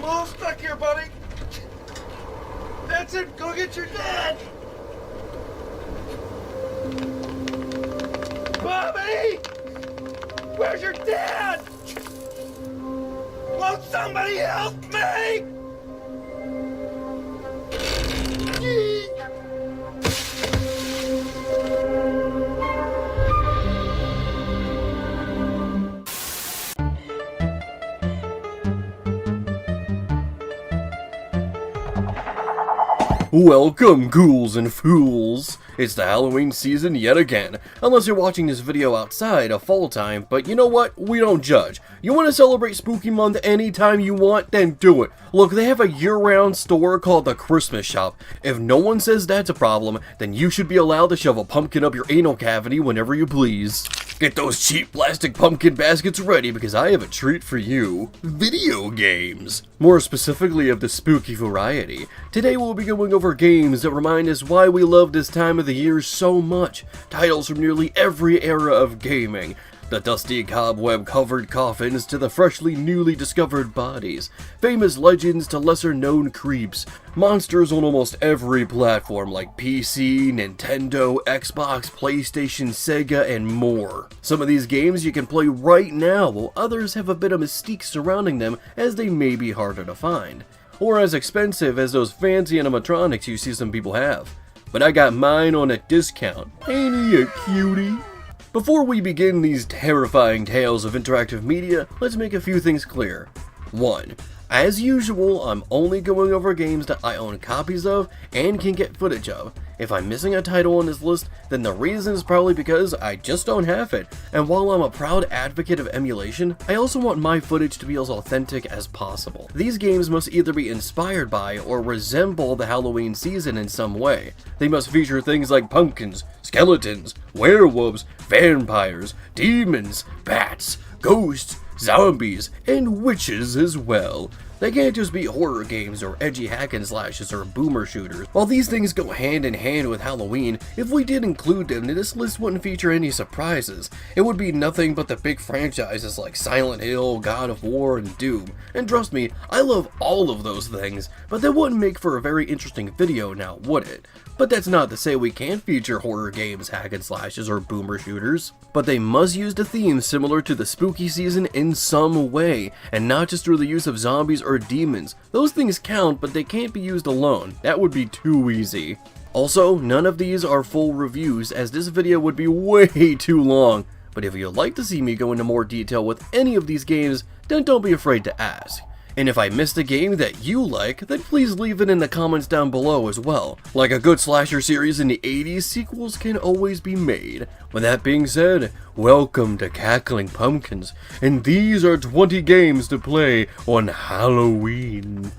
little stuck here, buddy. That's it. Go get your dad. Bobby! Where's your dad? Won't somebody help me? Welcome, ghouls and fools! It's the Halloween season yet again, unless you're watching this video outside of fall time, but you know what? We don't judge. You want to celebrate Spooky Month anytime you want? Then do it. Look, they have a year-round store called the Christmas Shop. If no one says that's a problem, then you should be allowed to shove a pumpkin up your anal cavity whenever you please. Get those cheap plastic pumpkin baskets ready because I have a treat for you. Video games. More specifically of the spooky variety. Today we'll be going over games that remind us why we love this time of the year so much. Titles from nearly every era of gaming. The dusty cobweb-covered coffins to the freshly newly discovered bodies. Famous legends to lesser-known creeps. Monsters on almost every platform like PC, Nintendo, Xbox, PlayStation, Sega, and more. Some of these games you can play right now, while others have a bit of mystique surrounding them as they may be harder to find. Or as expensive as those fancy animatronics you see some people have. But I got mine on a discount. Ain't he a cutie? Before we begin these terrifying tales of interactive media, let's make a few things clear. 1. As usual, I'm only going over games that I own copies of and can get footage of. If I'm missing a title on this list, then the reason is probably because I just don't have it, and while I'm a proud advocate of emulation, I also want my footage to be as authentic as possible. These games must either be inspired by or resemble the Halloween season in some way. They must feature things like pumpkins, skeletons, werewolves, vampires, demons, bats, ghosts, zombies, and witches as well. They can't just be horror games or edgy hack and slashes or boomer shooters. While these things go hand in hand with Halloween, if we did include them, this list wouldn't feature any surprises. It would be nothing but the big franchises like Silent Hill, God of War, and Doom. And trust me, I love all of those things, but that wouldn't make for a very interesting video now, would it? But that's not to say we can't feature horror games, hack and slashes, or boomer shooters. But they must use the theme similar to the spooky season in some way, and not just through the use of zombies or demons. Those things count, but they can't be used alone. That would be too easy. Also, none of these are full reviews, as this video would be way too long. But if you'd like to see me go into more detail with any of these games, then don't be afraid to ask. And if I missed a game that you like, then please leave it in the comments down below as well. Like a good slasher series in the 80s, sequels can always be made. With that being said, welcome to Cackling Pumpkins, and these are 20 games to play on Halloween.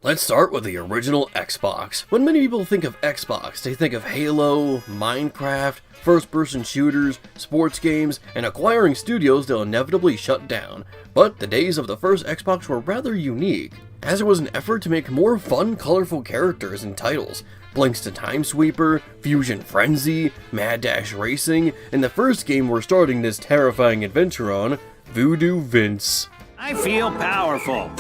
Let's start with the original Xbox. When many people think of Xbox, they think of Halo, Minecraft, first-person shooters, sports games, and acquiring studios they'll inevitably shut down. But the days of the first Xbox were rather unique, as it was an effort to make more fun, colorful characters and titles. Blinks to Timesweeper, Fusion Frenzy, Mad Dash Racing, and the first game we're starting this terrifying adventure on, Voodoo Vince. I feel powerful.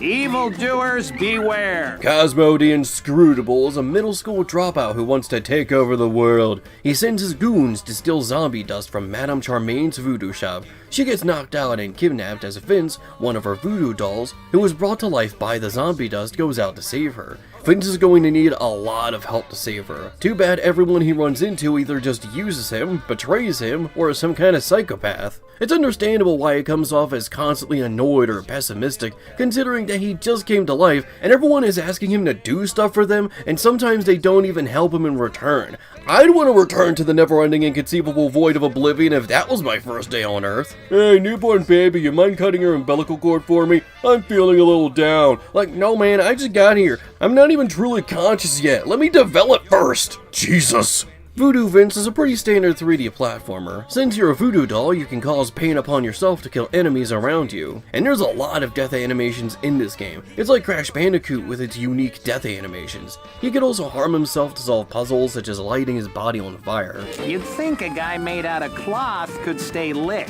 Evildoers beware! Cosmo the Inscrutable is a middle school dropout who wants to take over the world. He sends his goons to steal zombie dust from Madame Charmaine's voodoo shop. She gets knocked out and kidnapped as Vince, one of her voodoo dolls, who was brought to life by the zombie dust, goes out to save her. Vince is going to need a lot of help to save her. Too bad everyone he runs into either just uses him, betrays him, or is some kind of psychopath. It's understandable why he comes off as constantly annoyed or pessimistic, considering that he just came to life and everyone is asking him to do stuff for them, and sometimes they don't even help him in return. I'd want to return to the never-ending inconceivable void of oblivion if that was my first day on Earth. Hey, newborn baby, you mind cutting your umbilical cord for me? I'm feeling a little down. Like, no man, I just got here. I'm not even truly conscious yet. Let me develop first. Jesus. Voodoo Vince is a pretty standard 3D platformer. Since you're a voodoo doll, you can cause pain upon yourself to kill enemies around you. And there's a lot of death animations in this game. It's like Crash Bandicoot with its unique death animations. He could also harm himself to solve puzzles such as lighting his body on fire. You'd think a guy made out of cloth could stay lit.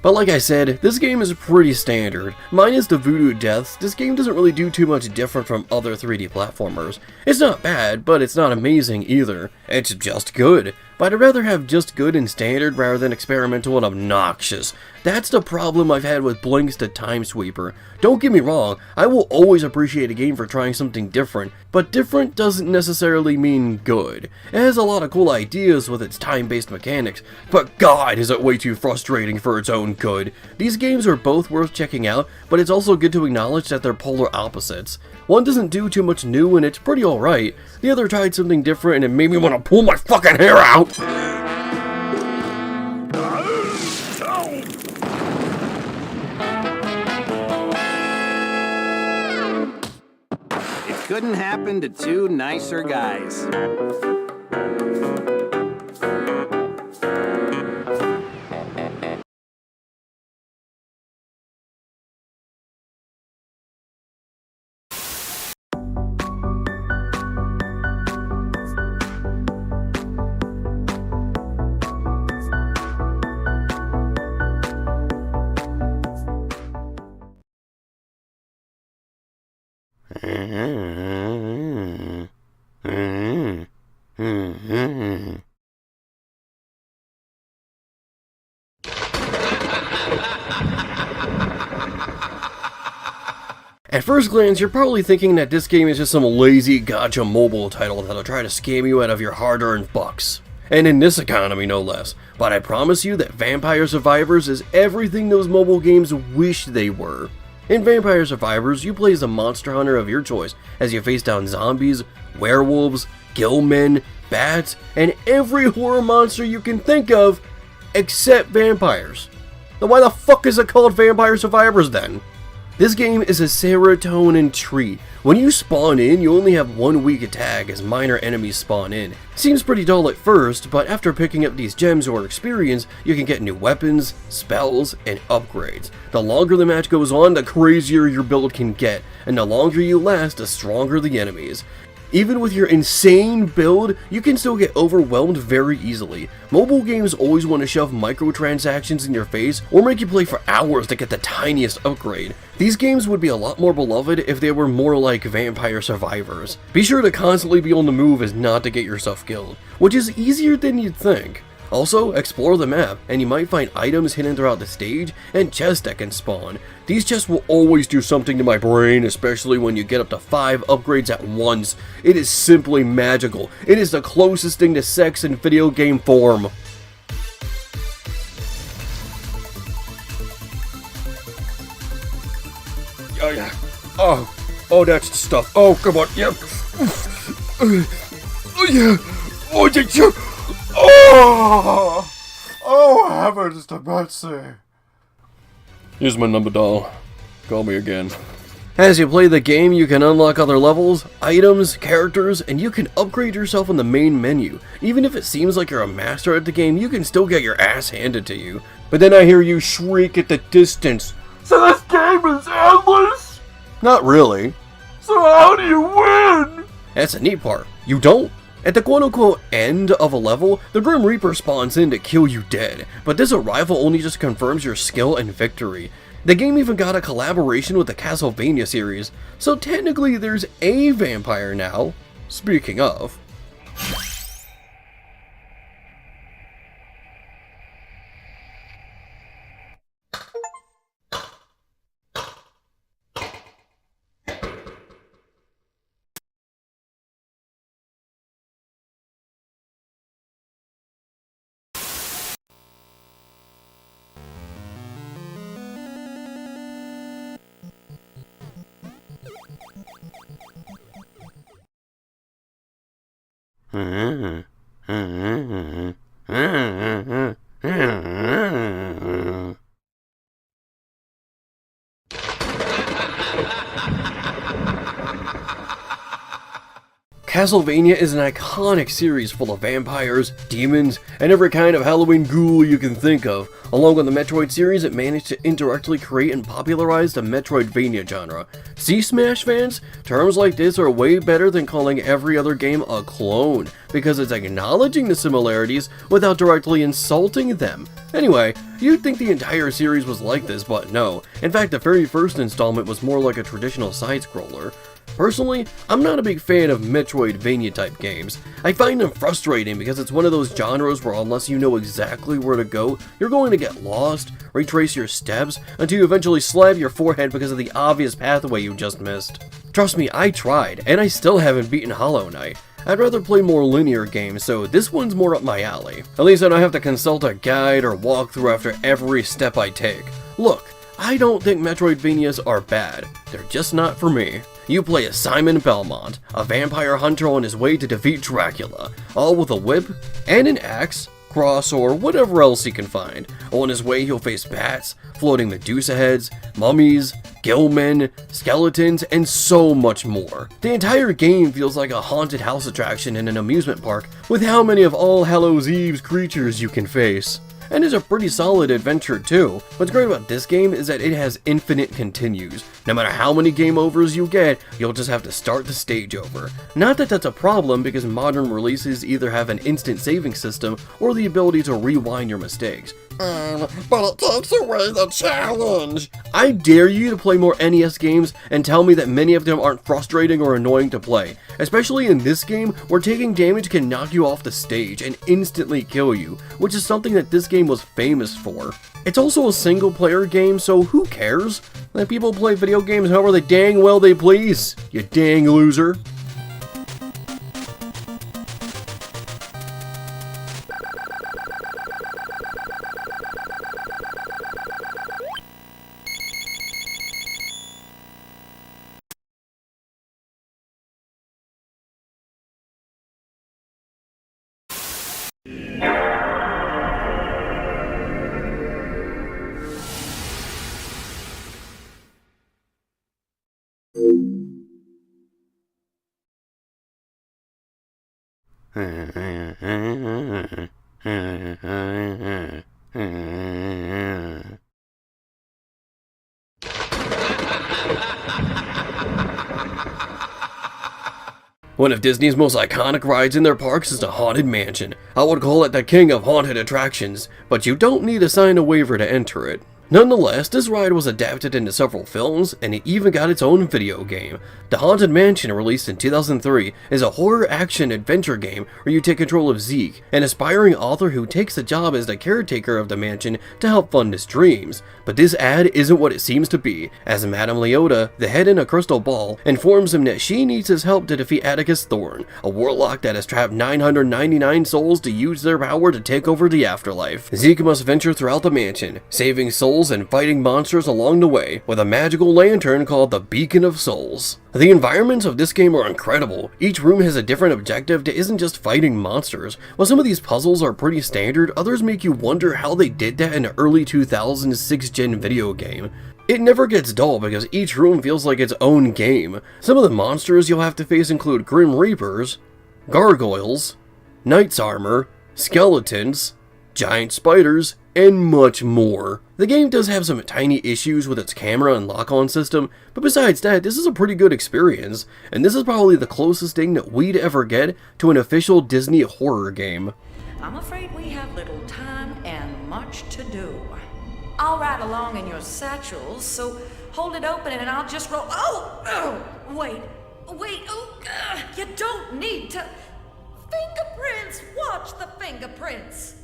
But like I said, this game is pretty standard. Minus the voodoo deaths, this game doesn't really do too much different from other 3D platformers. It's not bad, but it's not amazing either. It's just good. But I'd rather have just good and standard rather than experimental and obnoxious. That's the problem I've had with Blink's The Time Sweeper. Don't get me wrong, I will always appreciate a game for trying something different, but different doesn't necessarily mean good. It has a lot of cool ideas with its time-based mechanics, but god is it way too frustrating for its own good. These games are both worth checking out, but it's also good to acknowledge that they're polar opposites. One doesn't do too much new and it's pretty alright, the other tried something different and it made me want to pull my fucking hair out! It couldn't happen to two nicer guys. At first glance, you're probably thinking that this game is just some lazy gacha mobile title that'll try to scam you out of your hard-earned bucks. And in this economy, no less. But I promise you that Vampire Survivors is everything those mobile games wish they were. In Vampire Survivors, you play as a monster hunter of your choice as you face down zombies, werewolves, gillmen, bats, and every horror monster you can think of, except vampires. Then why the fuck is it called Vampire Survivors then? This game is a serotonin treat. When you spawn in, you only have 1 weak attack as minor enemies spawn in. Seems pretty dull at first, but after picking up these gems or experience, you can get new weapons, spells, and upgrades. The longer the match goes on, the crazier your build can get, and the longer you last, the stronger the enemies. Even with your insane build, you can still get overwhelmed very easily. Mobile games always want to shove microtransactions in your face or make you play for hours to get the tiniest upgrade. These games would be a lot more beloved if they were more like Vampire Survivors. Be sure to constantly be on the move as not to get yourself killed, which is easier than you'd think. Also, explore the map, and you might find items hidden throughout the stage, and chests that can spawn. These chests will always do something to my brain, especially when you get up to 5 upgrades at once. It is simply magical. It is the closest thing to sex in video game form. Oh yeah. Oh, that's the stuff. Oh, come on. Yeah. Oh yeah. Oh, did you? Oh, heavens to mercy. Here's my number doll. Call me again. As you play the game, you can unlock other levels, items, characters, and you can upgrade yourself in the main menu. Even if it seems like you're a master at the game, you can still get your ass handed to you. But then I hear you shriek at the distance. So this game is endless? Not really. So how do you win? That's the neat part. You don't. At the quote-unquote end of a level, the Grim Reaper spawns in to kill you dead, but this arrival only just confirms your skill and victory. The game even got a collaboration with the Castlevania series, so technically there's a vampire now. Speaking of. Castlevania is an iconic series full of vampires, demons, and every kind of Halloween ghoul you can think of. Along with the Metroid series, it managed to indirectly create and popularize the Metroidvania genre. See, Smash fans? Terms like this are way better than calling every other game a clone, because it's acknowledging the similarities without directly insulting them. Anyway, you'd think the entire series was like this, but no. In fact, the very first installment was more like a traditional side-scroller. Personally, I'm not a big fan of Metroidvania type games. I find them frustrating because it's one of those genres where unless you know exactly where to go, you're going to get lost, retrace your steps, until you eventually slap your forehead because of the obvious pathway you just missed. Trust me, I tried, and I still haven't beaten Hollow Knight. I'd rather play more linear games, so this one's more up my alley. At least I don't have to consult a guide or walk through after every step I take. Look, I don't think Metroidvanias are bad, they're just not for me. You play as Simon Belmont, a vampire hunter on his way to defeat Dracula, all with a whip and an axe, cross, or whatever else he can find. On his way he'll face bats, floating Medusa heads, mummies, gillmen, skeletons, and so much more. The entire game feels like a haunted house attraction in an amusement park with how many of All Hallows Eve's creatures you can face. And it's a pretty solid adventure too. What's great about this game is that it has infinite continues. No matter how many game overs you get, you'll just have to start the stage over. Not that that's a problem because modern releases either have an instant saving system or the ability to rewind your mistakes. But it takes away the challenge. I dare you to play more NES games and tell me that many of them aren't frustrating or annoying to play. Especially in this game, where taking damage can knock you off the stage and instantly kill you, which is something that this game was famous for. It's also a single player game, so who cares? Let people play video games however they dang well they please, you dang loser. One of Disney's most iconic rides in their parks is the Haunted Mansion. I would call it the king of haunted attractions, but you don't need to sign a waiver to enter it. Nonetheless, this ride was adapted into several films, and it even got its own video game. The Haunted Mansion, released in 2003, is a horror-action-adventure game where you take control of Zeke, an aspiring author who takes the job as the caretaker of the mansion to help fund his dreams. But this ad isn't what it seems to be, as Madame Leota, the head in a crystal ball, informs him that she needs his help to defeat Atticus Thorn, a warlock that has trapped 999 souls to use their power to take over the afterlife. Zeke must venture throughout the mansion, saving souls and fighting monsters along the way, with a magical lantern called the Beacon of Souls. The environments of this game are incredible. Each room has a different objective that isn't just fighting monsters. While some of these puzzles are pretty standard, others make you wonder how they did that in an early 2000s 6th-gen video game. It never gets dull because each room feels like its own game. Some of the monsters you'll have to face include Grim Reapers, gargoyles, knight's armor, skeletons, giant spiders, and much more. The game does have some tiny issues with its camera and lock-on system, but besides that, this is a pretty good experience, and this is probably the closest thing that we'd ever get to an official Disney horror game. I'm afraid we have little time and much to do. I'll ride along in your satchels, so hold it open and I'll just roll. Wait, you don't need to. Fingerprints, watch the fingerprints.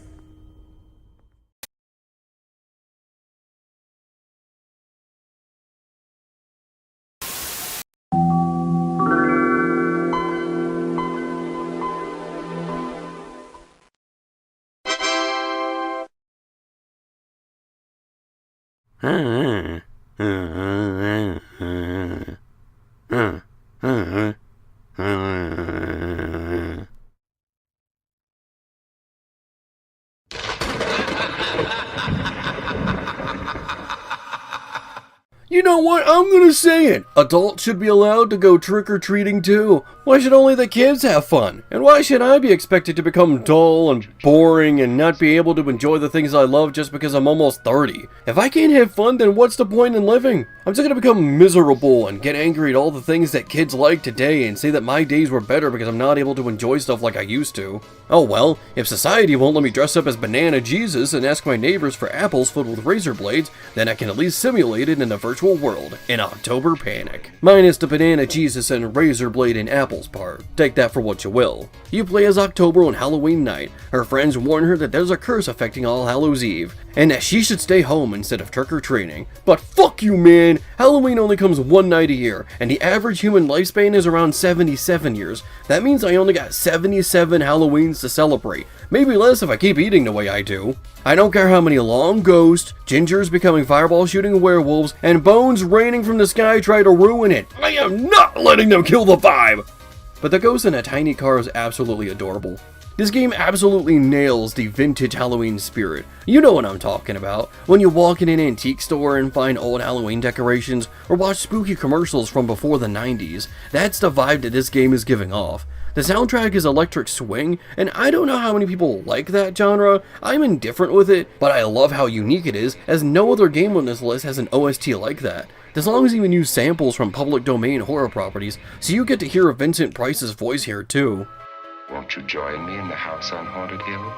You know what? I'm gonna say it. Adults should be allowed to go trick-or-treating too. Why should only the kids have fun? And why should I be expected to become dull and boring and not be able to enjoy the things I love just because I'm almost 30? If I can't have fun, then what's the point in living? I'm just gonna become miserable and get angry at all the things that kids like today and say that my days were better because I'm not able to enjoy stuff like I used to. Oh well, if society won't let me dress up as Banana Jesus and ask my neighbors for apples filled with razor blades, then I can at least simulate it in a virtual world, in October Panic. Minus the Banana Jesus and razor blade and apples part. Take that for what you will. You play as October on Halloween night. Her friends warn her that there's a curse affecting All Hallows Eve, and that she should stay home instead of trick-or-treating. But fuck you, man! Halloween only comes one night a year, and the average human lifespan is around 77 years. That means I only got 77 Halloweens to celebrate. Maybe less if I keep eating the way I do. I don't care how many long ghosts, gingers becoming fireball shooting werewolves, and bones raining from the sky try to ruin it. I am not letting them kill the vibe! But the ghost in a tiny car is absolutely adorable. This game absolutely nails the vintage Halloween spirit. You know what I'm talking about. When you walk in an antique store and find old Halloween decorations, or watch spooky commercials from before the 90s, that's the vibe that this game is giving off. The soundtrack is electric swing, and I don't know how many people like that genre. I'm indifferent with it, but I love how unique it is, as no other game on this list has an OST like that. The songs even use samples from public domain horror properties, so you get to hear Vincent Price's voice here too. Won't you join me in the house on Haunted Hill?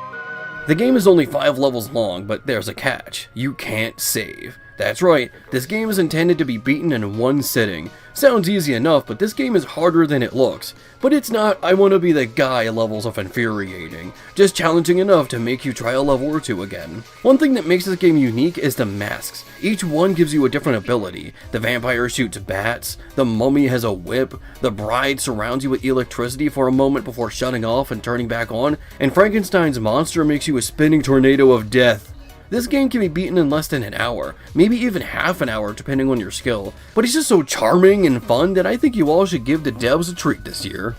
The game is only 5 levels long, but there's a catch. You can't save. That's right, this game is intended to be beaten in one sitting. Sounds easy enough, but this game is harder than it looks. But it's not I want to be the guy levels of infuriating, just challenging enough to make you try a level or two again. One thing that makes this game unique is the masks. Each one gives you a different ability. The vampire shoots bats, the mummy has a whip, the bride surrounds you with electricity for a moment before shutting off and turning back on, and Frankenstein's monster makes you a spinning tornado of death. This game can be beaten in less than an hour, maybe even half an hour depending on your skill, but it's just so charming and fun that I think you all should give the devs a treat this year.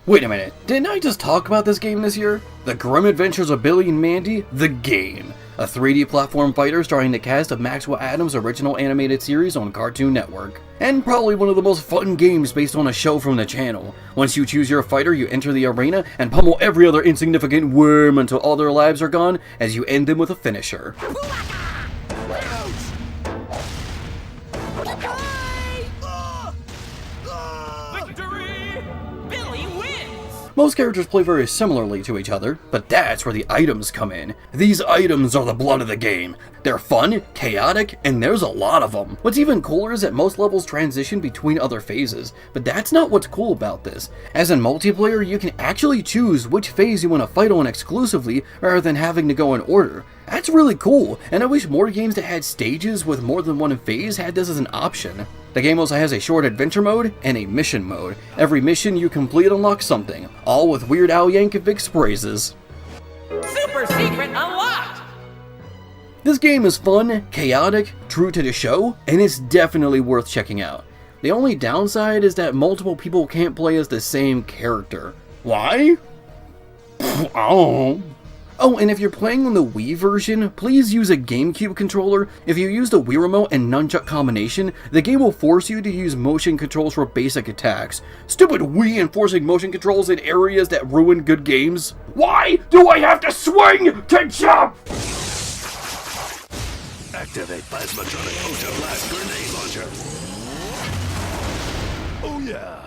Wait a minute, didn't I just talk about this game this year? The Grim Adventures of Billy and Mandy, the game. A 3D platform fighter starring the cast of Maxwell Adams' original animated series on Cartoon Network. And probably one of the most fun games based on a show from the channel. Once you choose your fighter, you enter the arena and pummel every other insignificant worm until all their lives are gone, as you end them with a finisher. Most characters play very similarly to each other, but that's where the items come in. These items are the blood of the game. They're fun, chaotic, and there's a lot of them. What's even cooler is that most levels transition between other phases, but that's not what's cool about this. As in multiplayer, you can actually choose which phase you want to fight on exclusively rather than having to go in order. That's really cool, and I wish more games that had stages with more than one phase had this as an option. The game also has a short adventure mode and a mission mode. Every mission you complete unlocks something, all with Weird Al Yankovic's phrases. Super secret unlocked! This game is fun, chaotic, true to the show, and it's definitely worth checking out. The only downside is that multiple people can't play as the same character. Why? Oh, and if you're playing on the Wii version, please use a GameCube controller. If you use the Wii Remote and Nunchuck combination, the game will force you to use motion controls for basic attacks. Stupid Wii enforcing motion controls in areas that ruin good games. Why do I have to swing to jump? Activate Plasmatronic Ultra Blast Grenade Launcher. Oh yeah.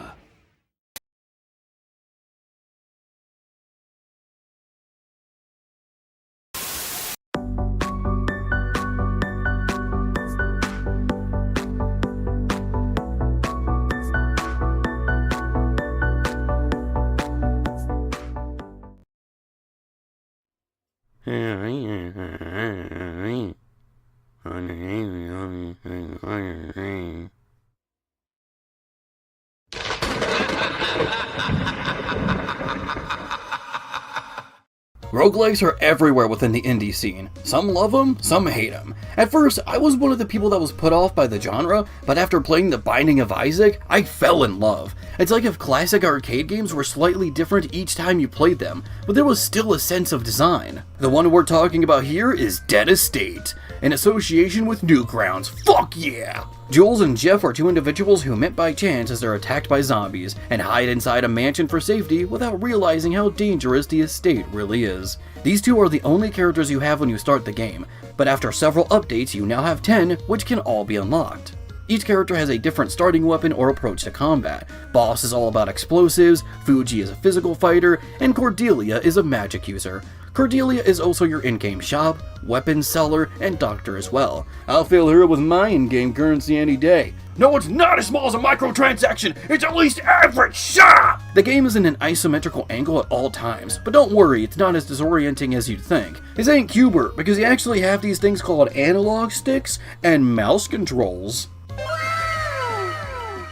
Roguelikes are everywhere within the indie scene. Some love them, some hate them. At first, I was one of the people that was put off by the genre, but after playing The Binding of Isaac, I fell in love. It's like if classic arcade games were slightly different each time you played them, but there was still a sense of design. The one we're talking about here is Dead Estate, in association with Newgrounds. Fuck yeah! Jules and Jeff are two individuals who met by chance as they're attacked by zombies, and hide inside a mansion for safety without realizing how dangerous the estate really is. These two are the only characters you have when you start the game, but after several updates you now have 10, which can all be unlocked. Each character has a different starting weapon or approach to combat. Boss is all about explosives, Fuji is a physical fighter, and Cordelia is a magic user. Cordelia is also your in-game shop, weapons seller, and doctor as well. I'll fill her with my in-game currency any day. No, it's not as small as a microtransaction! It's at least average! Shop! The game is in an isometrical angle at all times, but don't worry, it's not as disorienting as you'd think. This ain't Qbert, because you actually have these things called analog sticks and mouse controls.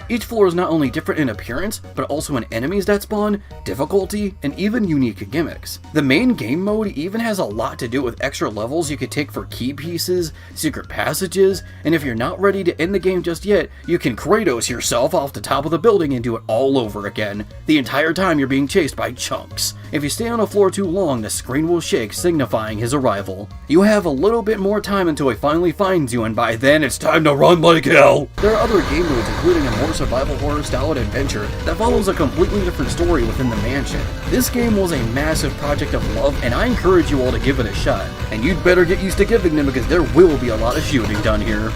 Each floor is not only different in appearance, but also in enemies that spawn, difficulty, and even unique gimmicks. The main game mode even has a lot to do with extra levels you could take for key pieces, secret passages, and if you're not ready to end the game just yet, you can Kratos yourself off the top of the building and do it all over again. The entire time you're being chased by chunks. If you stay on a floor too long, the screen will shake, signifying his arrival. You have a little bit more time until he finally finds you, and by then it's time to run like hell! There are other game modes, including a more survival horror style adventure that follows a completely different story within the mansion. This game was a massive project of love, and I encourage you all to give it a shot. And you'd better get used to giving them, because there will be a lot of shooting done here.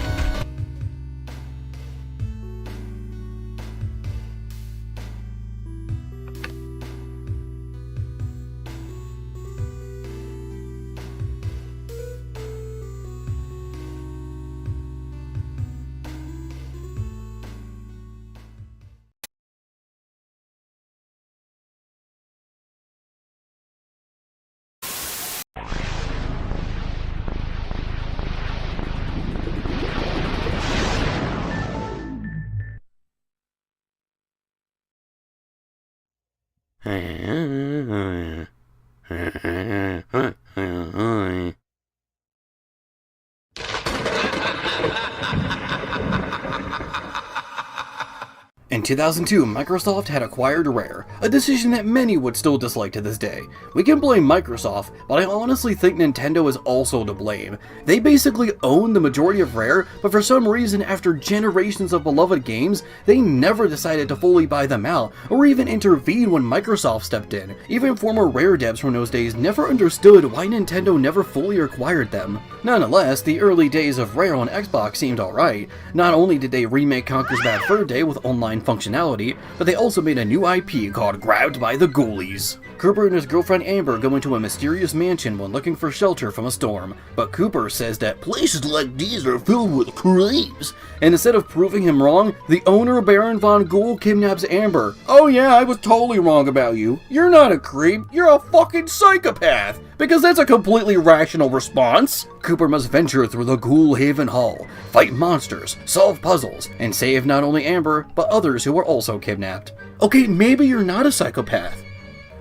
In 2002, Microsoft had acquired Rare, a decision that many would still dislike to this day. We can blame Microsoft, but I honestly think Nintendo is also to blame. They basically own the majority of Rare, but for some reason, after generations of beloved games, they never decided to fully buy them out, or even intervene when Microsoft stepped in. Even former Rare devs from those days never understood why Nintendo never fully acquired them. Nonetheless, the early days of Rare on Xbox seemed alright. Not only did they remake Conker's Bad Fur Day with online functionality, but they also made a new IP called Grabbed by the Ghoulies. Cooper and his girlfriend Amber go into a mysterious mansion when looking for shelter from a storm, but Cooper says that places like these are filled with creeps, and instead of proving him wrong, the owner Baron Von Ghoul kidnaps Amber. Oh yeah, I was totally wrong about you. You're not a creep, you're a fucking psychopath! Because that's a completely rational response. Cooper must venture through the Ghoul Haven Hall, fight monsters, solve puzzles, and save not only Amber, but others who were also kidnapped. Okay, maybe you're not a psychopath.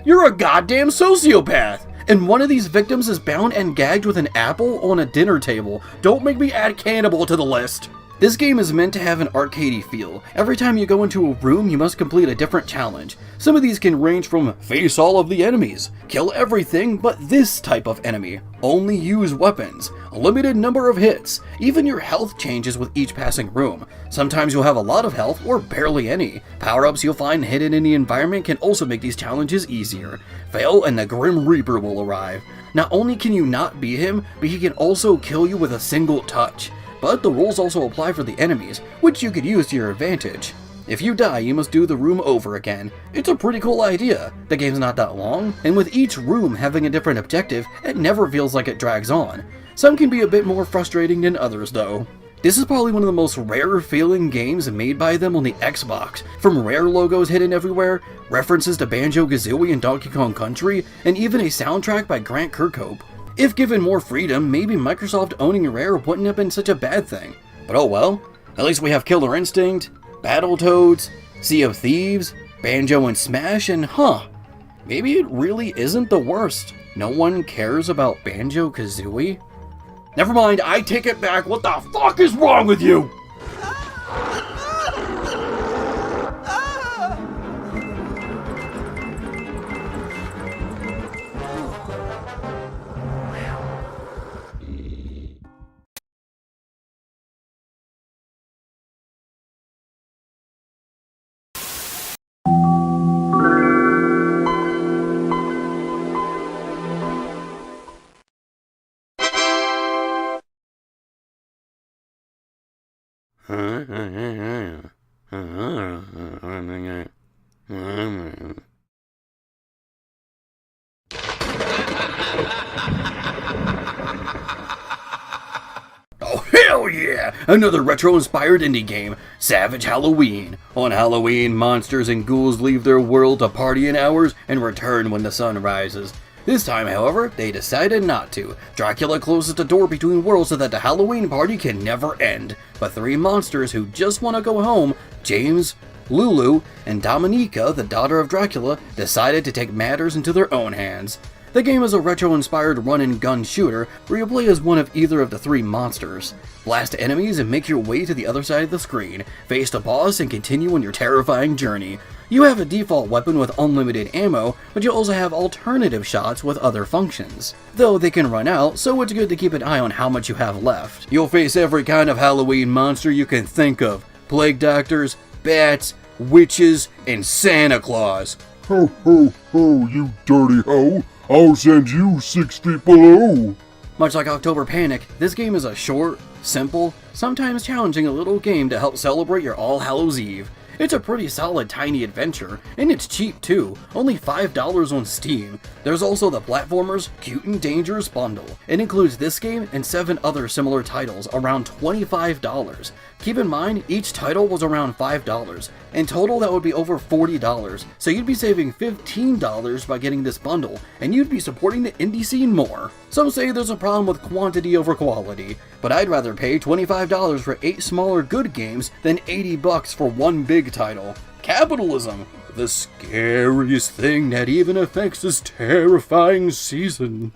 You're a goddamn sociopath! And one of these victims is bound and gagged with an apple on a dinner table. Don't make me add cannibal to the list. This game is meant to have an arcadey feel. Every time you go into a room, you must complete a different challenge. Some of these can range from face all of the enemies, kill everything but this type of enemy, only use weapons, a limited number of hits, even your health changes with each passing room. Sometimes you'll have a lot of health or barely any. Power-ups you'll find hidden in the environment can also make these challenges easier. Fail and the Grim Reaper will arrive. Not only can you not beat him, but he can also kill you with a single touch. But the rules also apply for the enemies, which you could use to your advantage. If you die, you must do the room over again. It's a pretty cool idea. The game's not that long, and with each room having a different objective, it never feels like it drags on. Some can be a bit more frustrating than others though. This is probably one of the most rare feeling games made by them on the Xbox, from Rare logos hidden everywhere, references to Banjo-Kazooie and Donkey Kong Country, and even a soundtrack by Grant Kirkhope. If given more freedom, maybe Microsoft owning Rare wouldn't have been such a bad thing. But oh well, at least we have Killer Instinct, Battletoads, Sea of Thieves, Banjo and Smash, and maybe it really isn't the worst. No one cares about Banjo-Kazooie? Never mind, I take it back. What the fuck is wrong with you? Oh hell yeah! Another retro-inspired indie game, Savage Halloween. On Halloween, monsters and ghouls leave their world to party in hours and return when the sun rises. This time, however, they decided not to. Dracula closes the door between worlds so that the Halloween party can never end. But three monsters who just want to go home, James, Lulu, and Dominica, the daughter of Dracula, decided to take matters into their own hands. The game is a retro-inspired run-and-gun shooter where you play as one of either of the three monsters. Blast enemies and make your way to the other side of the screen, face the boss, and continue on your terrifying journey. You have a default weapon with unlimited ammo, but you also have alternative shots with other functions. Though they can run out, so it's good to keep an eye on how much you have left. You'll face every kind of Halloween monster you can think of. Plague doctors, bats, witches, and Santa Claus. Ho ho ho, you dirty hoe! I'll send you 6 feet below! Much like October Panic, this game is a short, simple, sometimes challenging little game to help celebrate your All Hallows Eve. It's a pretty solid tiny adventure, and it's cheap too, only $5 on Steam. There's also the platformers Cute and Dangerous bundle. It includes this game and 7 other similar titles, around $25. Keep in mind, each title was around $5. In total, that would be over $40, so you'd be saving $15 by getting this bundle, and you'd be supporting the indie scene more. Some say there's a problem with quantity over quality, but I'd rather pay $25 for 8 smaller good games than $80 for one big title. Capitalism! The scariest thing that even affects this terrifying season.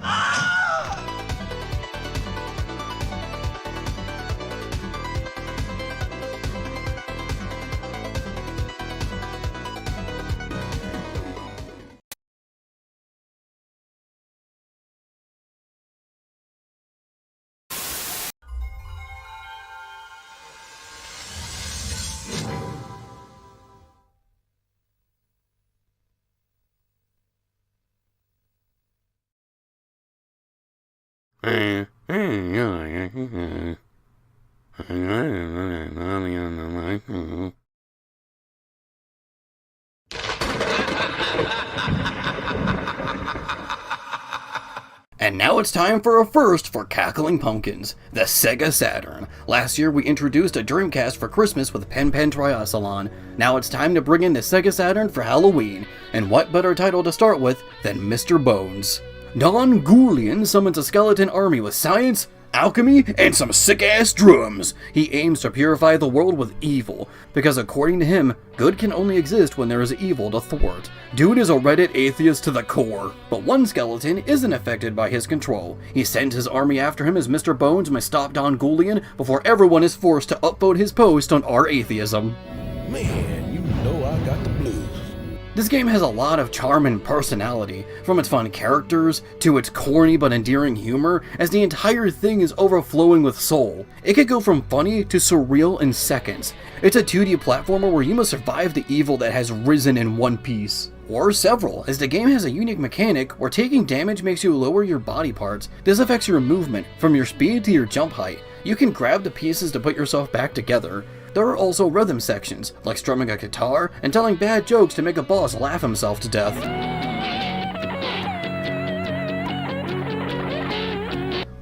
And now it's time for a first for Cackling Pumpkins, the Sega Saturn. Last year we introduced a Dreamcast for Christmas with Pen Pen Triathlon. Now it's time to bring in the Sega Saturn for Halloween. And what better title to start with than Mr. Bones? Don Ghoulian summons a skeleton army with science, alchemy, and some sick-ass drums. He aims to purify the world with evil, because according to him, good can only exist when there is evil to thwart. Dude is a Reddit atheist to the core, but one skeleton isn't affected by his control. He sends his army after him as Mr. Bones must stop Don Ghoulian before everyone is forced to upvote his post on our atheism. Man, you know I got the blues. This game has a lot of charm and personality, from its fun characters to its corny but endearing humor, as the entire thing is overflowing with soul. It could go from funny to surreal in seconds. It's a 2D platformer where you must survive the evil that has risen in one piece. Or several, as the game has a unique mechanic where taking damage makes you lower your body parts. This affects your movement, from your speed to your jump height. You can grab the pieces to put yourself back together. There are also rhythm sections, like strumming a guitar and telling bad jokes to make a boss laugh himself to death.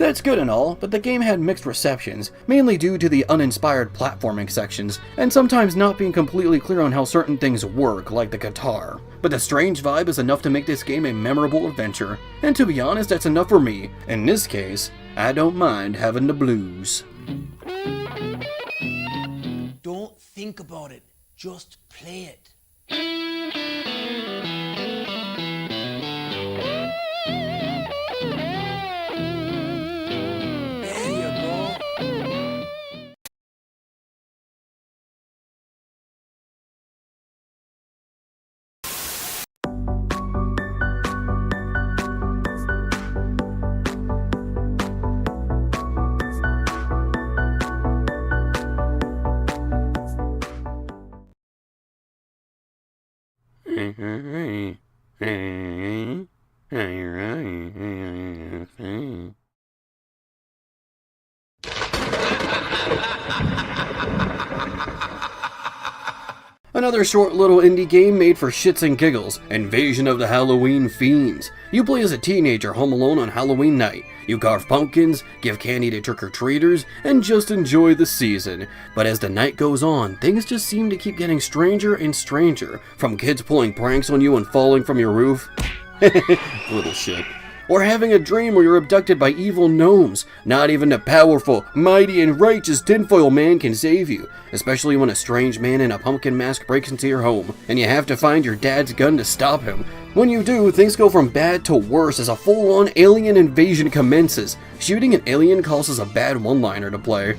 That's good and all, but the game had mixed receptions, mainly due to the uninspired platforming sections, and sometimes not being completely clear on how certain things work, like the guitar. But the strange vibe is enough to make this game a memorable adventure, and to be honest, that's enough for me. In this case, I don't mind having the blues. Don't think about it, just play it. Another short little indie game made for shits and giggles, Invasion of the Halloween Fiends. You play as a teenager home alone on Halloween night. You carve pumpkins, give candy to trick-or-treaters, and just enjoy the season. But as the night goes on, things just seem to keep getting stranger and stranger, from kids pulling pranks on you and falling from your roof. Little shit. Or having a dream where you're abducted by evil gnomes. Not even the powerful, mighty, and righteous tinfoil man can save you, especially when a strange man in a pumpkin mask breaks into your home, and you have to find your dad's gun to stop him. When you do, things go from bad to worse as a full-on alien invasion commences. Shooting an alien causes a bad one-liner to play.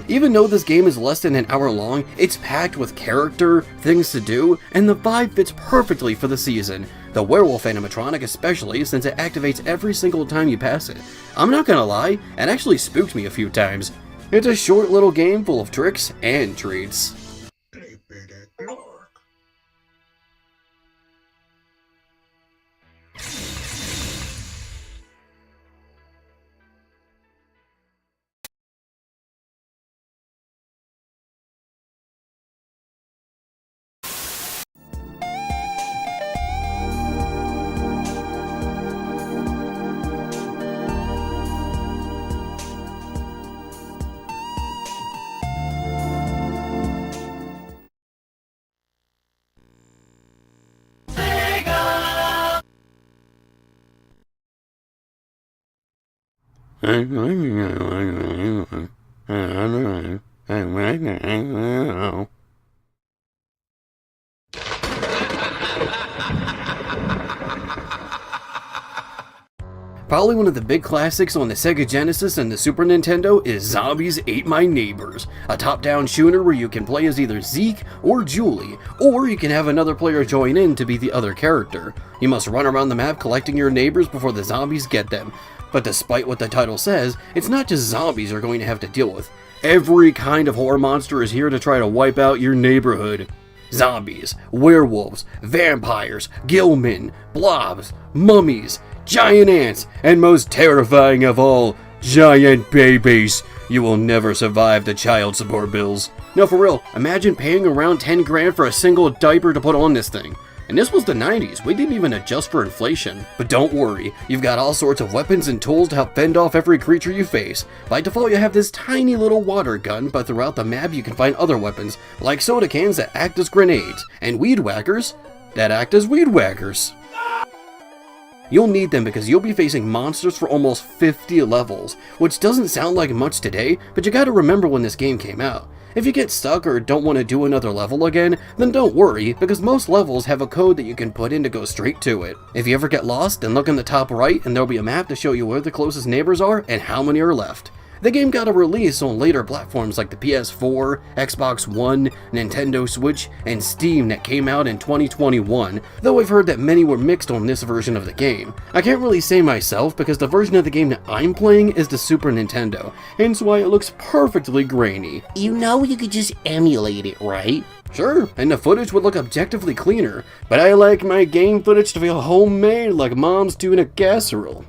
Even though this game is less than an hour long, it's packed with character, things to do, and the vibe fits perfectly for the season. The werewolf animatronic especially, since it activates every single time you pass it. I'm not gonna lie, it actually spooked me a few times. It's a short little game full of tricks and treats. Probably one of the big classics on the Sega Genesis and the Super Nintendo is Zombies Ate My Neighbors, a top-down shooter where you can play as either Zeke or Julie, or you can have another player join in to be the other character. You must run around the map collecting your neighbors before the zombies get them. But despite what the title says, it's not just zombies you're going to have to deal with. Every kind of horror monster is here to try to wipe out your neighborhood. Zombies, werewolves, vampires, gillmen, blobs, mummies, giant ants, and most terrifying of all, giant babies. You will never survive the child support bills. No, for real, imagine paying around 10 grand for a single diaper to put on this thing. And this was the 90s, we didn't even adjust for inflation. But don't worry, you've got all sorts of weapons and tools to help fend off every creature you face. By default you have this tiny little water gun, but throughout the map you can find other weapons, like soda cans that act as grenades, and weed whackers that act as weed whackers. You'll need them because you'll be facing monsters for almost 50 levels, which doesn't sound like much today, but you gotta remember when this game came out. If you get stuck or don't want to do another level again, then don't worry, because most levels have a code that you can put in to go straight to it. If you ever get lost, then look in the top right and there'll be a map to show you where the closest neighbors are and how many are left. The game got a release on later platforms like the PS4, Xbox One, Nintendo Switch, and Steam that came out in 2021, though I've heard that many were mixed on this version of the game. I can't really say myself because the version of the game that I'm playing is the Super Nintendo, hence why it looks perfectly grainy. You know you could just emulate it, right? Sure, and the footage would look objectively cleaner, but I like my game footage to feel homemade like mom's doing a casserole.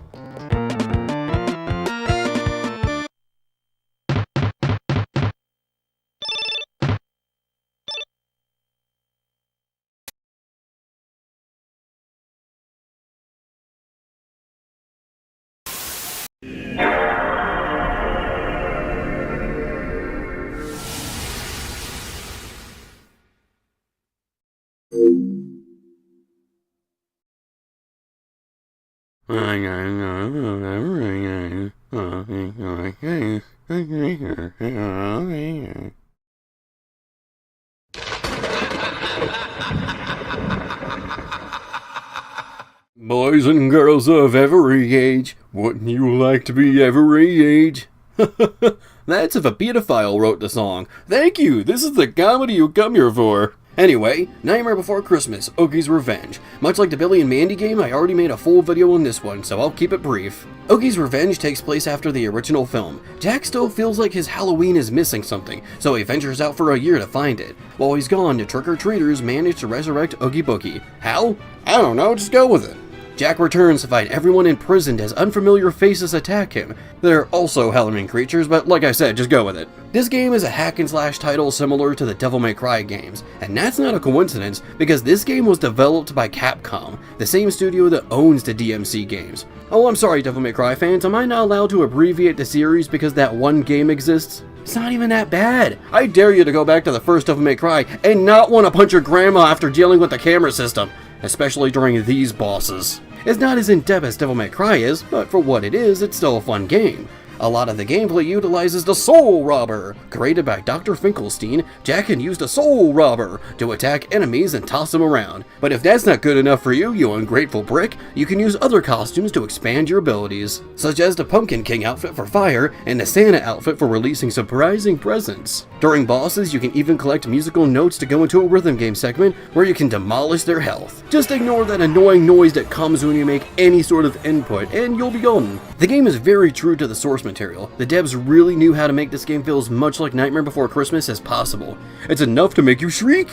Boys and girls of every age, wouldn't you like to be every age? That's if a pedophile wrote the song. Thank you, this is the comedy you come here for. Anyway, Nightmare Before Christmas, Oogie's Revenge. Much like the Billy and Mandy game, I already made a full video on this one, so I'll keep it brief. Oogie's Revenge takes place after the original film. Jack still feels like his Halloween is missing something, so he ventures out for a year to find it. While he's gone, the trick-or-treaters manage to resurrect Oogie Boogie. How? I don't know, just go with it. Jack returns to find everyone imprisoned as unfamiliar faces attack him. They're also Halloween creatures, but like I said, just go with it. This game is a hack-and-slash title similar to the Devil May Cry games, and that's not a coincidence because this game was developed by Capcom, the same studio that owns the DMC games. Oh, I'm sorry, Devil May Cry fans, am I not allowed to abbreviate the series because that one game exists? It's not even that bad. I dare you to go back to the first Devil May Cry and not want to punch your grandma after dealing with the camera system, especially during these bosses. It's not as in-depth as Devil May Cry is, but for what it is, it's still a fun game. A lot of the gameplay utilizes the Soul Robber. Created by Dr. Finkelstein, Jack can use the Soul Robber to attack enemies and toss them around. But if that's not good enough for you, you ungrateful prick, you can use other costumes to expand your abilities, such as the Pumpkin King outfit for fire and the Santa outfit for releasing surprising presents. During bosses, you can even collect musical notes to go into a rhythm game segment where you can demolish their health. Just ignore that annoying noise that comes when you make any sort of input, and you'll be golden. The game is very true to the source material. The devs really knew how to make this game feel as much like Nightmare Before Christmas as possible. It's enough to make you shriek.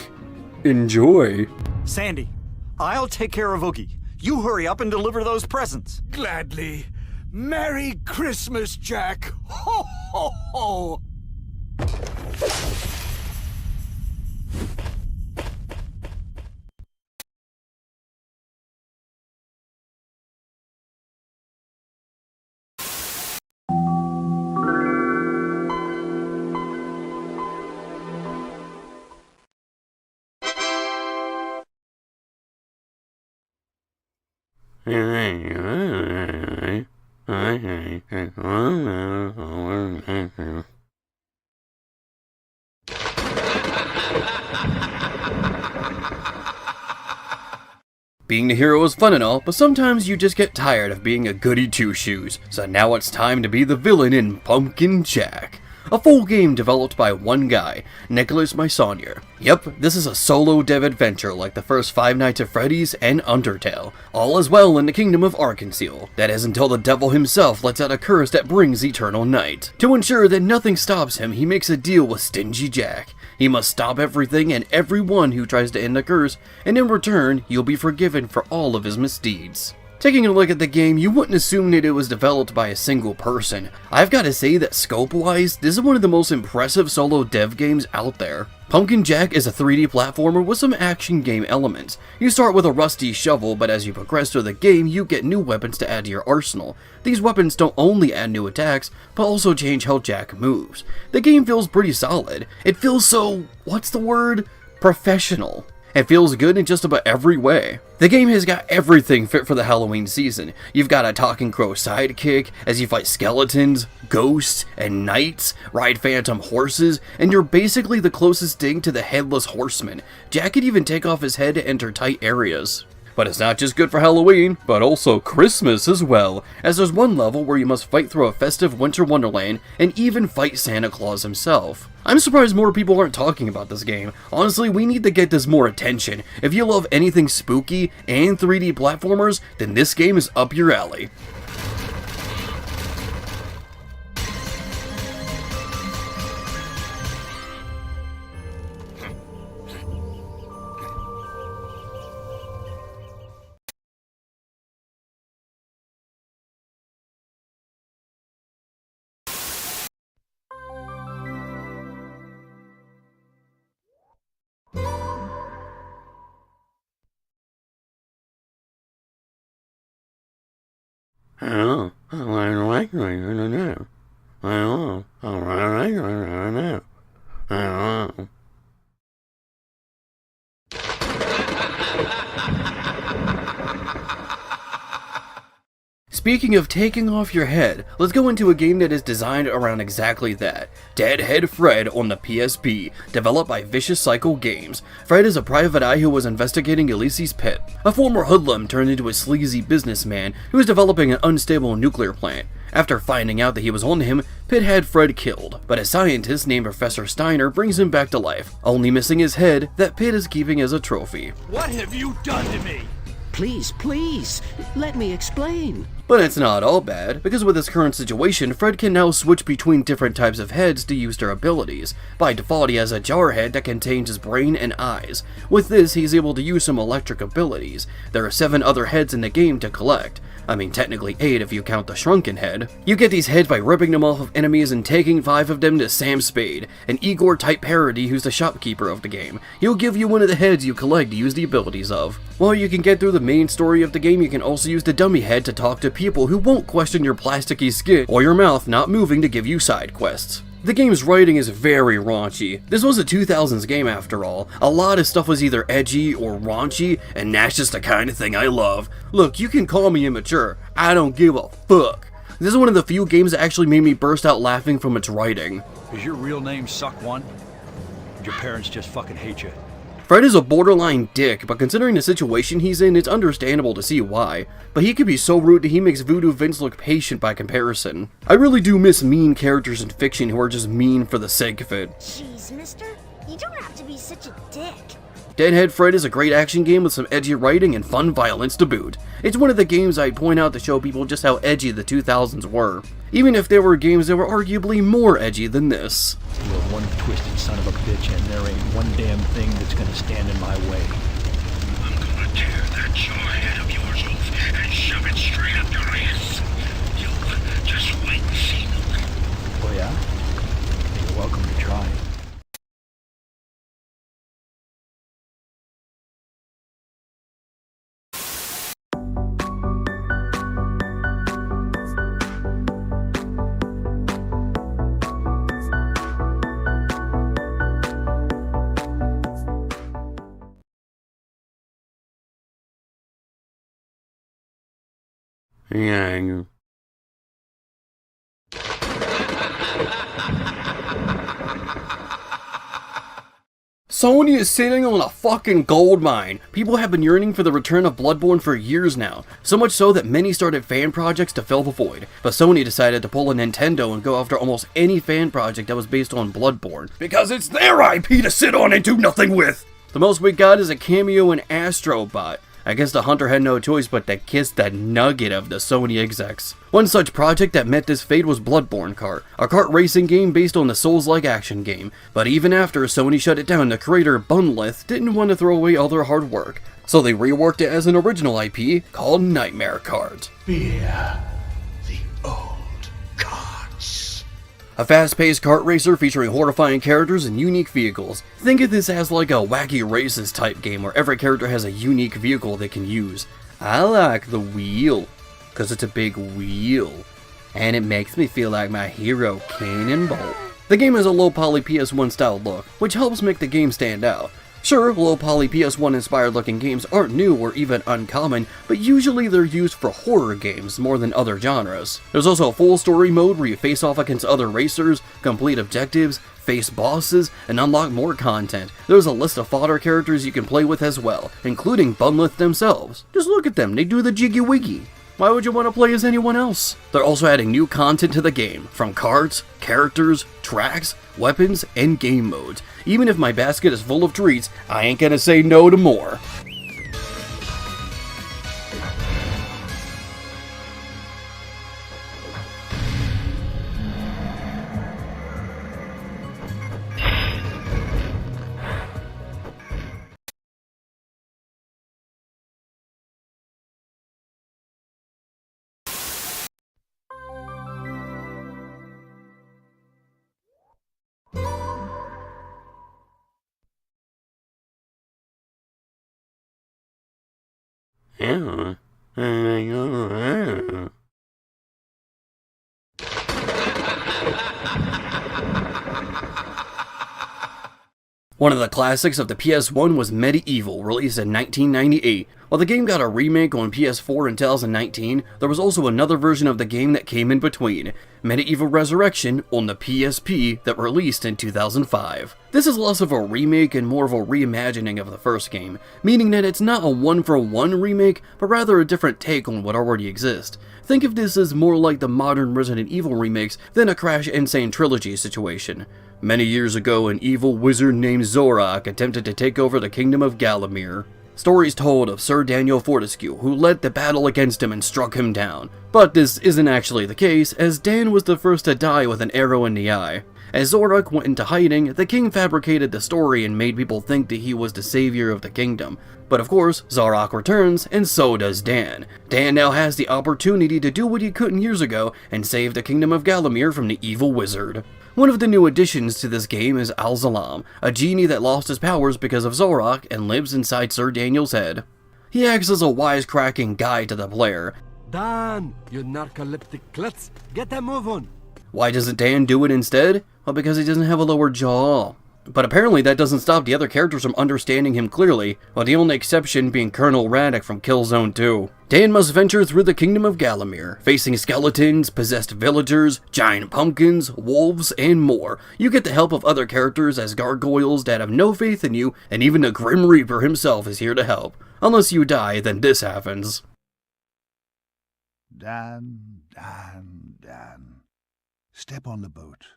Enjoy. Sandy, I'll take care of Oogie. You hurry up and deliver those presents. Gladly. Merry Christmas, Jack. Ho, ho, ho. Being the hero is fun and all, but sometimes you just get tired of being a goody two-shoes, so now it's time to be the villain in Pumpkin Jack. A full game developed by one guy, Nicholas Meissonier. Yep, this is a solo dev adventure like the first Five Nights at Freddy's and Undertale. All is well in the kingdom of Arkansas. That is until the devil himself lets out a curse that brings eternal night. To ensure that nothing stops him, he makes a deal with Stingy Jack. He must stop everything and everyone who tries to end the curse, and in return, he'll be forgiven for all of his misdeeds. Taking a look at the game, you wouldn't assume that it was developed by a single person. I've got to say that scope-wise, this is one of the most impressive solo dev games out there. Pumpkin Jack is a 3D platformer with some action game elements. You start with a rusty shovel, but as you progress through the game, you get new weapons to add to your arsenal. These weapons don't only add new attacks, but also change how Jack moves. The game feels pretty solid. It feels so, what's the word? Professional. It feels good in just about every way. The game has got everything fit for the Halloween season. You've got a talking crow sidekick as you fight skeletons, ghosts, and knights, ride phantom horses, and you're basically the closest thing to the headless horseman. Jack could even take off his head to enter tight areas. But it's not just good for Halloween, but also Christmas as well, as there's one level where you must fight through a festive winter wonderland and even fight Santa Claus himself. I'm surprised more people aren't talking about this game. Honestly, we need to get this more attention. If you love anything spooky and 3D platformers, then this game is up your alley. Speaking of taking off your head, let's go into a game that is designed around exactly that. Deadhead Fred on the PSP, developed by Vicious Cycle Games. Fred is a private eye who was investigating Ulysses Pitt, a former hoodlum turned into a sleazy businessman who was developing an unstable nuclear plant. After finding out that he was on him, Pitt had Fred killed, but a scientist named Professor Steiner brings him back to life, only missing his head that Pitt is keeping as a trophy. What have you done to me? Please, please, let me explain. But it's not all bad, because with his current situation, Fred can now switch between different types of heads to use their abilities. By default, he has a jar head that contains his brain and eyes. With this, he's able to use some electric abilities. There are 7 other heads in the game to collect. I mean, technically 8 if you count the shrunken head. You get these heads by ripping them off of enemies and taking 5 of them to Sam Spade, an Igor-type parody who's the shopkeeper of the game. He'll give you one of the heads you collect to use the abilities of. While you can get through the main story of the game, you can also use the dummy head to talk to people who won't question your plasticky skin or your mouth not moving to give you side quests. The game's writing is very raunchy. This was a 2000s game after all. A lot of stuff was either edgy or raunchy, and that's just the kind of thing I love. Look, you can call me immature. I don't give a fuck. This is one of the few games that actually made me burst out laughing from its writing. Is your real name Suck One? Your parents just fucking hate you. Fred is a borderline dick, but considering the situation he's in, it's understandable to see why. But he can be so rude that he makes Voodoo Vince look patient by comparison. I really do miss mean characters in fiction who are just mean for the sake of it. Jeez, mister, you don't have to be such a dick. Deadhead Fred is a great action game with some edgy writing and fun violence to boot. It's one of the games I'd point out to show people just how edgy the 2000s were, even if there were games that were arguably more edgy than this. You're one twisted son of a bitch, and there ain't one damn thing that's gonna stand in my way. I'm gonna tear that jarhead of yours off and shove it straight up your ass. You just wait and see. Oh yeah? You're welcome to try. Yeah. Sony is sitting on a fucking gold mine. People have been yearning for the return of Bloodborne for years now, so much so that many started fan projects to fill the void. But Sony decided to pull a Nintendo and go after almost any fan project that was based on Bloodborne, because it's their IP to sit on and do nothing with! The most we got is a cameo in Astrobot. I guess the hunter had no choice but to kiss the nugget of the Sony execs. One such project that met this fate was Bloodborne Kart, a kart racing game based on the Souls-like action game. But even after Sony shut it down, the creator Bunlith didn't want to throw away all their hard work, so they reworked it as an original IP called Nightmare Kart. Fear the old carts. A fast-paced kart racer featuring horrifying characters and unique vehicles. Think of this as like a Wacky Races type game where every character has a unique vehicle they can use. I like the wheel, cause it's a big wheel, and it makes me feel like my hero Cannonball. The game has a low-poly PS1 style look, which helps make the game stand out. Sure, low-poly PS1 inspired looking games aren't new or even uncommon, but usually they're used for horror games more than other genres. There's also a full story mode where you face off against other racers, complete objectives, face bosses, and unlock more content. There's a list of fodder characters you can play with as well, including Bunlith themselves. Just look at them, they do the jiggy wiggy. Why would you want to play as anyone else? They're also adding new content to the game, from cards, characters, tracks, weapons, and game modes. Even if my basket is full of treats, I ain't gonna say no to more. One of the classics of the PS1 was MediEvil, released in 1998. While the game got a remake on PS4 in 2019, there was also another version of the game that came in between, MediEvil Resurrection on the PSP that released in 2005. This is less of a remake and more of a reimagining of the first game, meaning that it's not a one-for-one remake, but rather a different take on what already exists. Think of this as more like the modern Resident Evil remakes than a Crash Insane Trilogy situation. Many years ago, an evil wizard named Zorak attempted to take over the kingdom of Gallowmere. Stories told of Sir Daniel Fortescue, who led the battle against him and struck him down. But this isn't actually the case, as Dan was the first to die with an arrow in the eye. As Zorak went into hiding, the king fabricated the story and made people think that he was the savior of the kingdom. But of course, Zorak returns, and so does Dan. Dan now has the opportunity to do what he couldn't years ago and save the kingdom of Gallowmere from the evil wizard. One of the new additions to this game is Al-Zalam, a genie that lost his powers because of Zorak and lives inside Sir Daniel's head. He acts as a wisecracking guide to the player. Dan, you narcoleptic klutz, get a move on. Why doesn't Dan do it instead? Well, because he doesn't have a lower jaw. But apparently that doesn't stop the other characters from understanding him clearly, with the only exception being Colonel Radek from Killzone 2. Dan must venture through the kingdom of Gallowmere, facing skeletons, possessed villagers, giant pumpkins, wolves, and more. You get the help of other characters as gargoyles that have no faith in you, and even the Grim Reaper himself is here to help. Unless you die, then this happens. Dan. Step on the boat.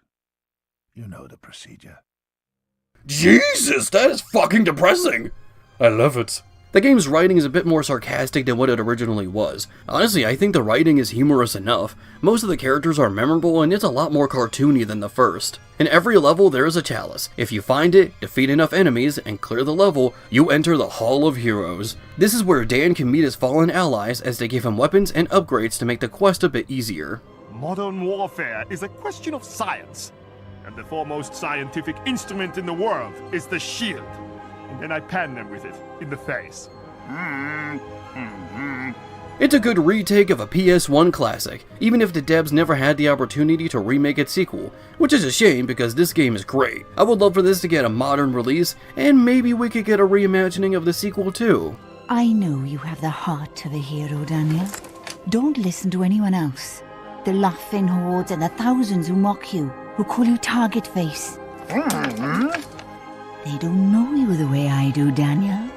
You know the procedure. Jesus, that is fucking depressing! I love it. The game's writing is a bit more sarcastic than what it originally was. Honestly, I think the writing is humorous enough. Most of the characters are memorable and it's a lot more cartoony than the first. In every level there is a chalice. If you find it, defeat enough enemies, and clear the level, you enter the Hall of Heroes. This is where Dan can meet his fallen allies as they give him weapons and upgrades to make the quest a bit easier. Modern warfare is a question of science. And the foremost scientific instrument in the world is the shield. And then I pan them with it in the face. It's a good retake of a PS1 classic, even if the devs never had the opportunity to remake its sequel, which is a shame because this game is great. I would love for this to get a modern release, and maybe we could get a reimagining of the sequel too. I know you have the heart of a hero, Daniel. Don't listen to anyone else. The laughing hordes and the thousands who mock you, who call you target face. They don't know you the way I do, Daniel.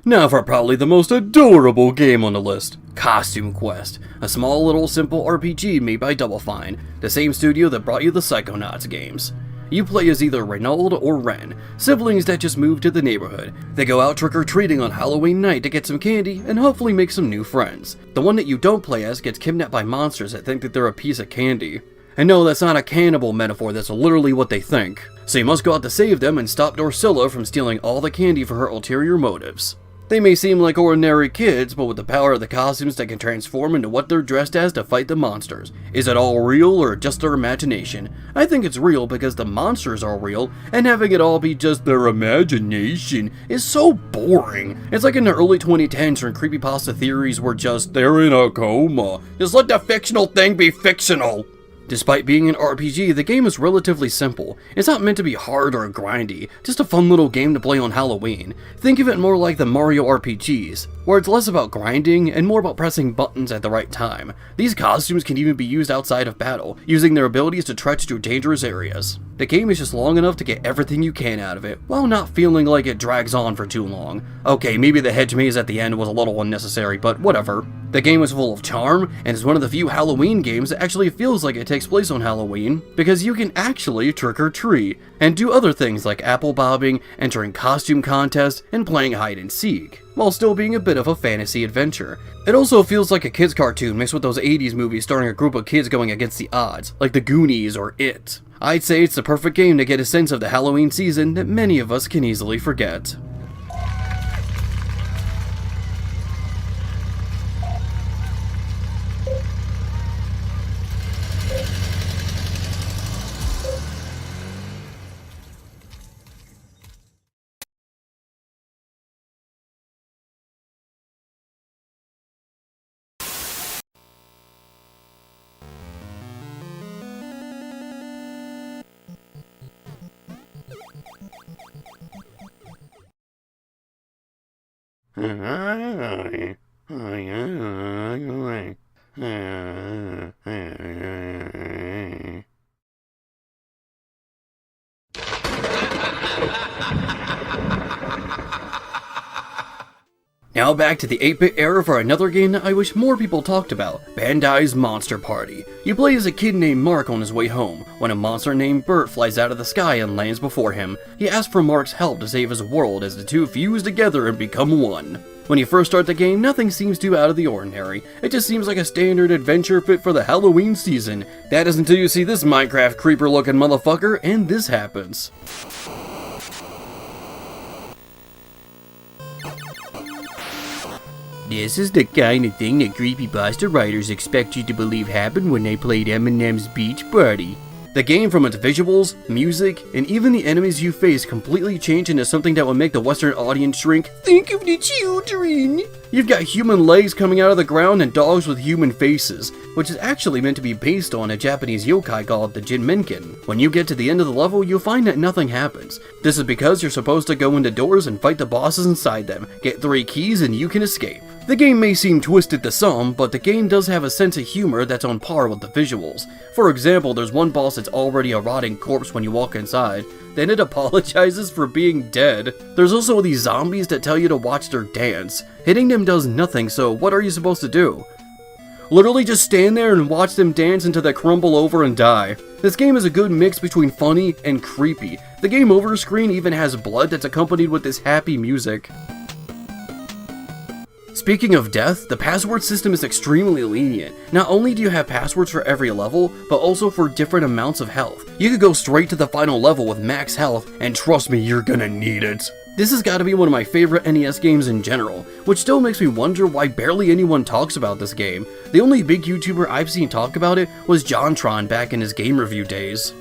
Now for probably the most adorable game on the list, Costume Quest, a small little simple RPG made by Double Fine, the same studio that brought you the Psychonauts games. You play as either Renaud or Ren, siblings that just moved to the neighborhood. They go out trick-or-treating on Halloween night to get some candy and hopefully make some new friends. The one that you don't play as gets kidnapped by monsters that think that they're a piece of candy. And no, that's not a cannibal metaphor, that's literally what they think. So you must go out to save them and stop Dorsilla from stealing all the candy for her ulterior motives. They may seem like ordinary kids, but with the power of the costumes they can transform into what they're dressed as to fight the monsters. Is it all real or just their imagination? I think it's real because the monsters are real, and having it all be just their imagination is so boring. It's like in the early 2010s when creepypasta theories were just, they're in a coma. Just let the fictional thing be fictional. Despite being an RPG, the game is relatively simple. It's not meant to be hard or grindy, just a fun little game to play on Halloween. Think of it more like the Mario RPGs, where it's less about grinding and more about pressing buttons at the right time. These costumes can even be used outside of battle, using their abilities to trudge through dangerous areas. The game is just long enough to get everything you can out of it, while not feeling like it drags on for too long. Okay, maybe the hedge maze at the end was a little unnecessary, but whatever. The game is full of charm, and is one of the few Halloween games that actually feels like it takes place on Halloween, because you can actually trick-or-treat, and do other things like apple bobbing, entering costume contests, and playing hide and seek, while still being a bit of a fantasy adventure. It also feels like a kids cartoon mixed with those 80s movies starring a group of kids going against the odds, like the Goonies or It. I'd say it's the perfect game to get a sense of the Halloween season that many of us can easily forget. Now back to the 8-bit era for another game that I wish more people talked about, Bandai's Monster Party. You play as a kid named Mark on his way home, when a monster named Bert flies out of the sky and lands before him. He asks for Mark's help to save his world as the two fuse together and become one. When you first start the game, nothing seems too out of the ordinary. It just seems like a standard adventure fit for the Halloween season. That is until you see this Minecraft creeper looking motherfucker, and this happens. This is the kind of thing that creepypasta writers expect you to believe happened when they played Eminem's Beach Party. The game, from its visuals, music, and even the enemies you face, completely changed into something that would make the Western audience shrink. Think of the children! You've got human legs coming out of the ground and dogs with human faces, which is actually meant to be based on a Japanese yokai called the Jinmenkin. When you get to the end of the level, you'll find that nothing happens. This is because you're supposed to go into doors and fight the bosses inside them, get 3 keys, and you can escape. The game may seem twisted to some, but the game does have a sense of humor that's on par with the visuals. For example, there's one boss that's already a rotting corpse when you walk inside, then it apologizes for being dead. There's also these zombies that tell you to watch their dance. Hitting them does nothing, so what are you supposed to do? Literally just stand there and watch them dance until they crumble over and die. This game is a good mix between funny and creepy. The game over screen even has blood that's accompanied with this happy music. Speaking of death, the password system is extremely lenient. Not only do you have passwords for every level, but also for different amounts of health. You could go straight to the final level with max health, and trust me, you're gonna need it. This has got to be one of my favorite NES games in general, which still makes me wonder why barely anyone talks about this game. The only big YouTuber I've seen talk about it was JonTron back in his game review days.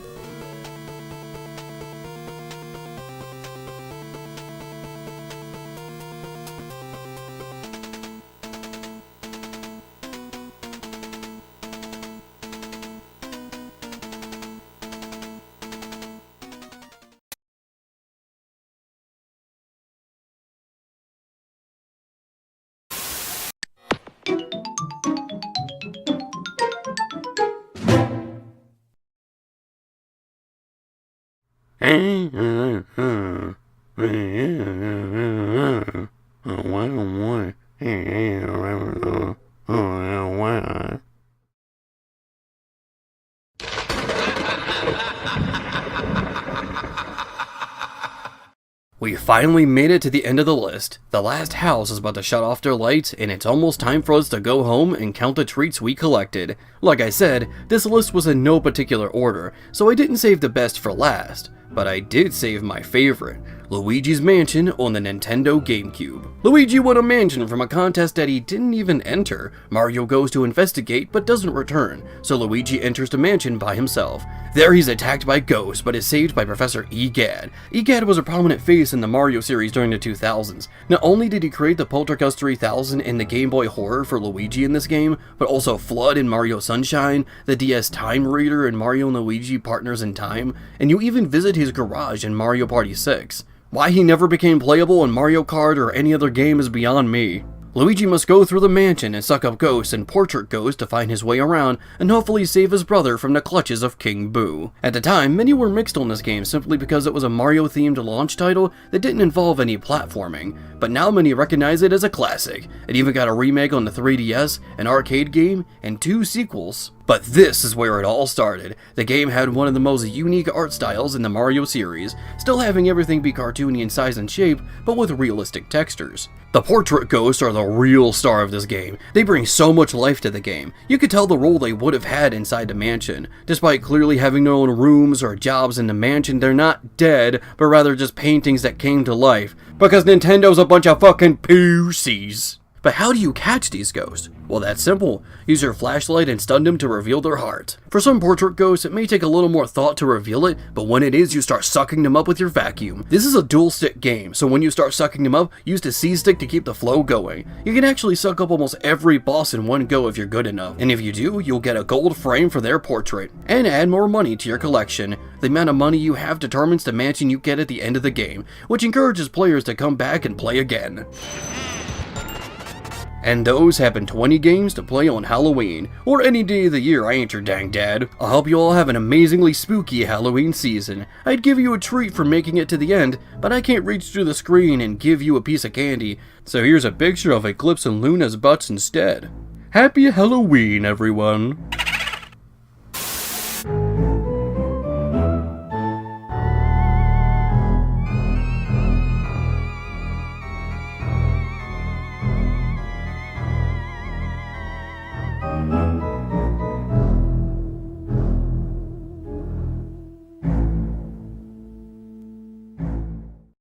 We finally made it to the end of the list. The last house is about to shut off their lights, and it's almost time for us to go home and count the treats we collected. Like I said, this list was in no particular order, so I didn't save the best for last. But I did save my favorite, Luigi's Mansion on the Nintendo GameCube. Luigi won a mansion from a contest that he didn't even enter. Mario goes to investigate but doesn't return, so Luigi enters the mansion by himself. There he's attacked by ghosts but is saved by Professor Egad. Egad was a prominent face in the Mario series during the 2000s. Not only did he create the Poltergust 3000 and the Game Boy Horror for Luigi in this game, but also Flood in Mario Sunshine, the DS Time Reader in Mario and Luigi Partners in Time, and you even visit his garage in Mario Party 6. Why he never became playable in Mario Kart or any other game is beyond me. Luigi must go through the mansion and suck up ghosts and portrait ghosts to find his way around and hopefully save his brother from the clutches of King Boo. At the time, many were mixed on this game simply because it was a Mario-themed launch title that didn't involve any platforming, but now many recognize it as a classic. It even got a remake on the 3DS, an arcade game, and 2 sequels. But this is where it all started. The game had one of the most unique art styles in the Mario series, still having everything be cartoony in size and shape, but with realistic textures. The portrait ghosts are the real star of this game. They bring so much life to the game. You could tell the role they would have had inside the mansion. Despite clearly having their own rooms or jobs in the mansion, they're not dead, but rather just paintings that came to life. Because Nintendo's a bunch of fucking pussies. But how do you catch these ghosts? Well, that's simple. Use your flashlight and stun them to reveal their heart. For some portrait ghosts, it may take a little more thought to reveal it, but when it is, you start sucking them up with your vacuum. This is a dual stick game, so when you start sucking them up, use the C stick to keep the flow going. You can actually suck up almost every boss in one go if you're good enough, and if you do, you'll get a gold frame for their portrait, and add more money to your collection. The amount of money you have determines the mansion you get at the end of the game, which encourages players to come back and play again. And those have been 20 games to play on Halloween, or any day of the year, I ain't your dang dad. I hope you all have an amazingly spooky Halloween season. I'd give you a treat for making it to the end, but I can't reach through the screen and give you a piece of candy, so here's a picture of Eclipse and Luna's butts instead. Happy Halloween, everyone!